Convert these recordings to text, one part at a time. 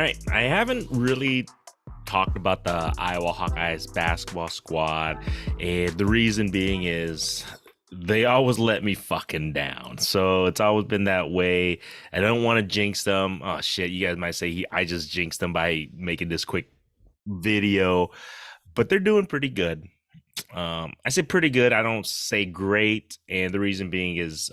right. I haven't really talked about the Iowa Hawkeyes basketball squad. And the reason being is they always let me fucking down. So it's always been that way. I don't want to jinx them. Oh, shit. You guys might say I just jinxed them by making this quick video, but they're doing pretty good. I say pretty good. I don't say great, and the reason being is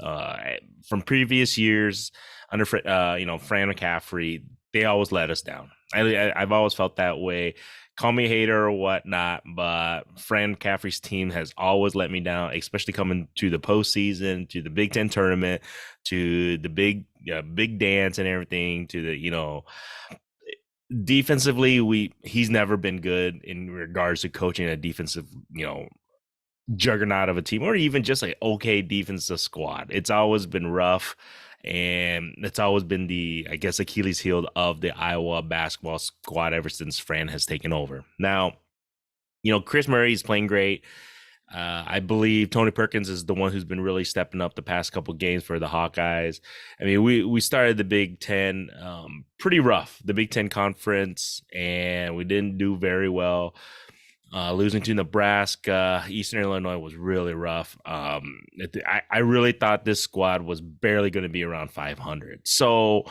from previous years under Fran McCaffrey, they always let us down. I've always felt that way. Call me a hater or whatnot, but Fran McCaffrey's team has always let me down, especially coming to the postseason, to the Big Ten tournament, to the big dance and everything, to the defensively, he's never been good in regards to coaching a defensive, juggernaut of a team, or even just like okay defensive squad. It's always been rough, and it's always been the, I guess, Achilles heel of the Iowa basketball squad ever since Fran has taken over. Now, Chris Murray is playing great. I believe Tony Perkins is the one who's been really stepping up the past couple games for the Hawkeyes. I mean, we started the Big Ten pretty rough, the Big Ten conference, and we didn't do very well. Losing to Nebraska, Eastern Illinois was really rough. I really thought this squad was barely going to be around 500. So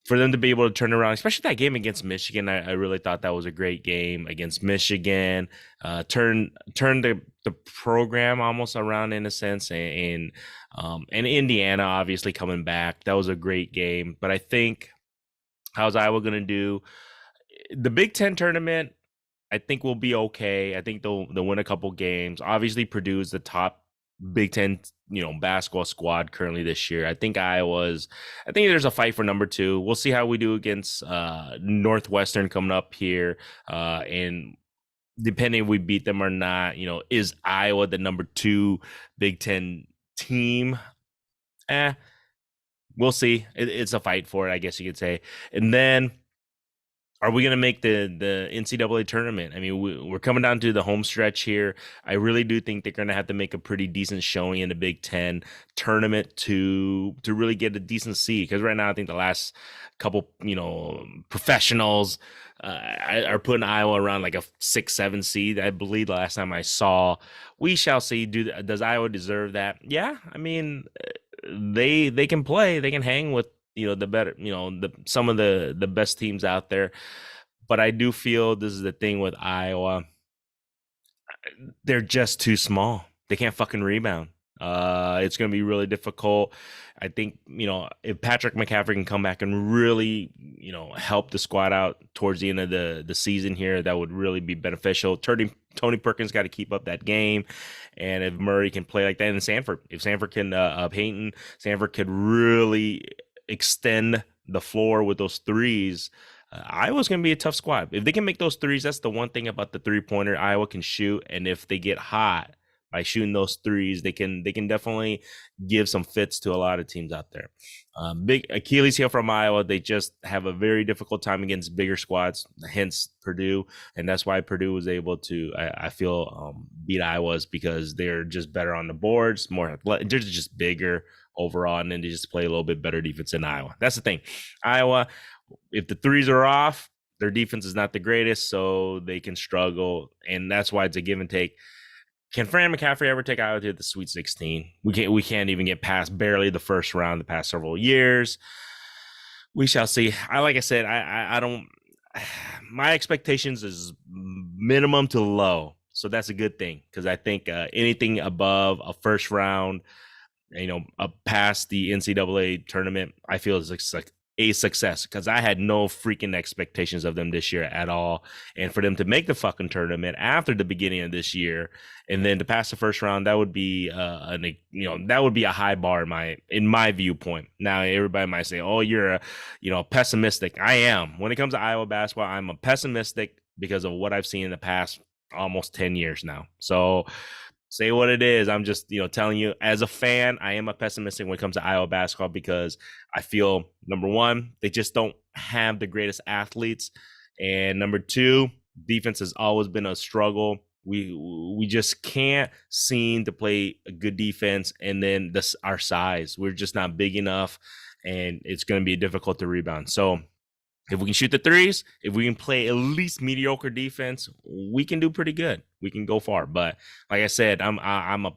for them to be able to turn around, especially that game against Michigan, I really thought that was a great game against Michigan. Turn the program almost around in a sense, and Indiana obviously coming back. That was a great game. But I think, how's Iowa going to do? The Big Ten tournament, I think we'll be okay. I think they'll win a couple games. Obviously, Purdue is the top Big Ten, basketball squad currently this year. I think there's a fight for number 2. We'll see how we do against Northwestern coming up here. And depending if we beat them or not, is Iowa the number 2 Big Ten team? We'll see. It's a fight for it, I guess you could say. And then, are we going to make the NCAA tournament? I mean, we're coming down to the home stretch here. I really do think they're going to have to make a pretty decent showing in the Big Ten tournament to really get a decent seed. Because right now, I think the last couple, professionals are putting Iowa around like a 6-7 seed. I believe the last time I saw. We shall see. Does Iowa deserve that? Yeah, I mean, they can play. They can hang with the better, some of the best teams out there. But I do feel this is the thing with Iowa. They're just too small. They can't fucking rebound. It's going to be really difficult. I think, if Patrick McCaffrey can come back and really, help the squad out towards the end of the season here, that would really be beneficial. Tony Perkins got to keep up that game. And if Murray can play like that, and if Sanford can, Payton, Sanford could really extend the floor with those threes, Iowa's going to be a tough squad. If they can make those threes, that's the one thing about the three-pointer Iowa can shoot. And if they get hot by shooting those threes, they can definitely give some fits to a lot of teams out there. Big Achilles heel from Iowa. They just have a very difficult time against bigger squads, hence Purdue. And that's why Purdue was able to, I feel, beat Iowa's, because they're just better on the boards, more athletic, they're just bigger overall, and then they just play a little bit better defense in Iowa. That's the thing. Iowa, if the threes are off, their defense is not the greatest, so they can struggle, and that's why it's a give and take. Can Fran McCaffrey ever take Iowa to the Sweet 16? We can't even get past barely the first round the past several years. We shall see. Like I said, I don't. My expectations is minimum to low, so that's a good thing, because I think anything above a first round, past the NCAA tournament, I feel is like a success, because I had no freaking expectations of them this year at all. And for them to make the fucking tournament after the beginning of this year, and then to pass the first round, that would be that would be a high bar in my viewpoint. Now, everybody might say, "Oh, you're pessimistic." I am. When it comes to Iowa basketball, I'm a pessimistic because of what I've seen in the past almost 10 years now. So, say what it is. I'm just, telling you, as a fan, I am a pessimistic when it comes to Iowa basketball, because I feel, number one, they just don't have the greatest athletes. And number two, defense has always been a struggle. We just can't seem to play a good defense. And then our size, we're just not big enough, and it's going to be difficult to rebound. So If we can shoot the threes, if we can play at least mediocre defense, we can do pretty good. We can go far. But like I said, I'm a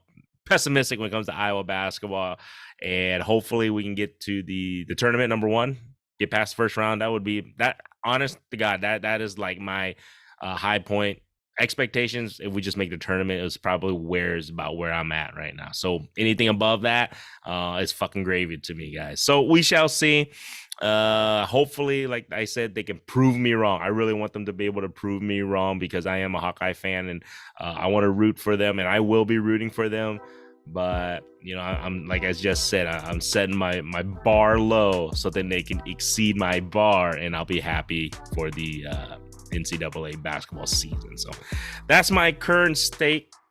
pessimistic when it comes to Iowa basketball, and hopefully we can get to the tournament number one, get past the first round. That would be that. Honest to God, that is like my high point. Expectations, if we just make the tournament, is probably where I'm at right now. So anything above that is fucking gravy to me, guys. So we shall see. Hopefully, like I said, they can prove me wrong. I really want them to be able to prove me wrong, because I am a Hawkeye fan, and I want to root for them, and I will be rooting for them. But you know, I'm like I just said, I'm setting my bar low so then they can exceed my bar, and I'll be happy for the NCAA basketball season. So that's my current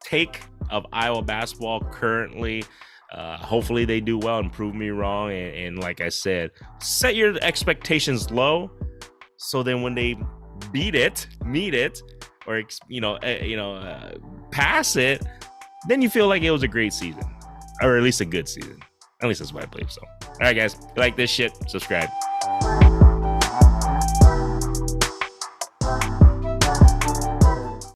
take of Iowa basketball currently. Hopefully they do well and prove me wrong. And like I said, set your expectations low, so then when they meet it, or pass it, then you feel like it was a great season, or at least a good season. At least that's what I believe. So, all right, guys, if you like this shit, subscribe.